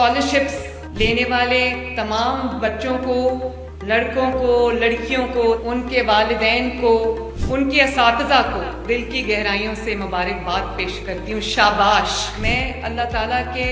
Scholarships لینے والے تمام بچوں کو، لڑکوں کو، لڑکیوں کو، ان کے والدین کو، ان کے اساتذہ کو دل کی گہرائیوں سے مبارکباد پیش کرتی ہوں. شاباش. میں اللہ تعالیٰ کے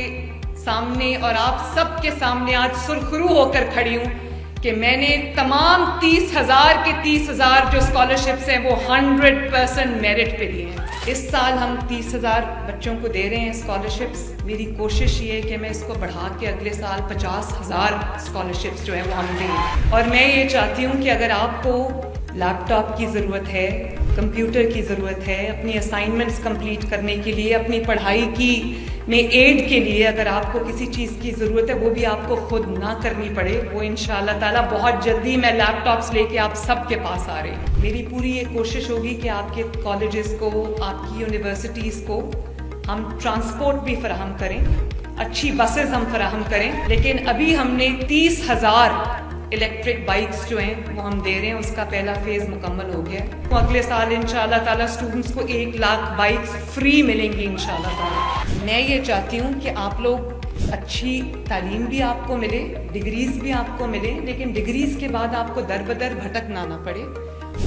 سامنے اور آپ سب کے سامنے آج سرخرو ہو کر کھڑی ہوں کہ میں نے تمام 30,000 کے 30,000 جو اسکالرشپس ہیں وہ 100% میرٹ پہ دیے ہیں. اس سال ہم 30,000 بچوں کو دے رہے ہیں اسکالرشپس. میری کوشش یہ ہے کہ میں اس کو بڑھا کے اگلے سال 50,000 اسکالرشپس جو ہیں وہ ہم دیں. اور میں یہ چاہتی ہوں کہ اگر آپ کو لیپ ٹاپ کی ضرورت ہے، کمپیوٹر کی ضرورت ہے، اپنی اسائنمنٹس کمپلیٹ کرنے کے لیے، اپنی پڑھائی کی میں ایڈ کے لیے اگر آپ کو کسی چیز کی ضرورت ہے، وہ بھی آپ کو خود نہ کرنی پڑے، وہ انشاءاللہ تعالیٰ بہت جلدی میں لیپ ٹاپس لے کے آپ سب کے پاس آ رہی ہوں. میری پوری یہ کوشش ہوگی کہ آپ کے کالجز کو، آپ کی یونیورسٹیز کو ہم ٹرانسپورٹ بھی فراہم کریں، اچھی بسز ہم فراہم کریں. لیکن ابھی ہم نے 30,000 الیکٹرک بائکس جو ہیں وہ ہم دے رہے ہیں، اس کا پہلا فیز مکمل ہو گیا ہے. اگلے سال انشاءاللہ تعالیٰ اسٹوڈنٹس کو 1,00,000 بائکس فری ملیں گی انشاءاللہ تعالیٰ. میں یہ چاہتی ہوں کہ آپ لوگ اچھی تعلیم بھی آپ کو ملے، ڈگریز بھی آپ کو ملے، لیکن ڈگریز کے بعد آپ کو در بدر بھٹکنا نہ پڑے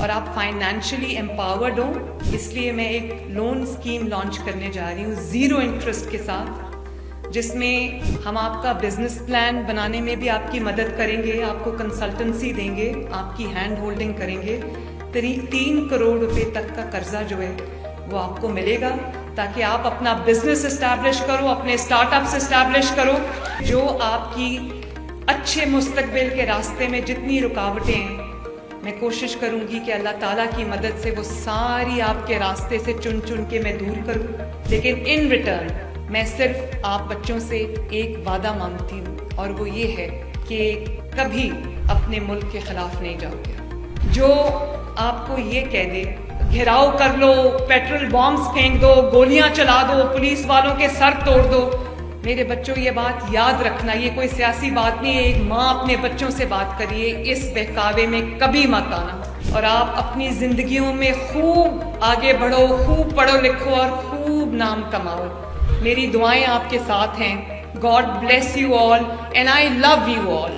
اور آپ فائنینشلی امپاورڈ ہوں. اس لیے میں ایک لون اسکیم لانچ کرنے جا رہی ہوں 0 انٹرسٹ کے ساتھ، جس میں ہم آپ کا بزنس پلان بنانے میں بھی آپ کی مدد کریں گے، آپ کو کنسلٹنسی دیں گے، آپ کی ہینڈ ہولڈنگ کریں گے. 3 کروڑ روپے تک کا قرضہ جو ہے وہ آپ کو ملے گا تاکہ آپ اپنا بزنس اسٹیبلش کرو، اپنے اسٹارٹ اپس اسٹیبلش کرو. جو آپ کی اچھے مستقبل کے راستے میں جتنی رکاوٹیں ہیں، میں کوشش کروں گی کہ اللہ تعالیٰ کی مدد سے وہ ساری آپ کے راستے سے چن چن کے میں دور کروں. لیکن ان ریٹرن میں صرف آپ بچوں سے ایک وعدہ مانگتی ہوں، اور وہ یہ ہے کہ کبھی اپنے ملک کے خلاف نہیں جاؤ گے. جو آپ کو یہ کہہ دے گھیراؤ کر لو، پیٹرول بامز پھینک دو، گولیاں چلا دو، پولیس والوں کے سر توڑ دو، میرے بچوں یہ بات یاد رکھنا، یہ کوئی سیاسی بات نہیں ہے. ایک ماں اپنے بچوں سے بات کریے، اس بہکاوے میں کبھی مت آنا. اور آپ اپنی زندگیوں میں خوب آگے بڑھو، خوب پڑھو لکھو اور خوب نام کماؤ. میری دعائیں آپ کے ساتھ ہیں. God bless you all and I love you all.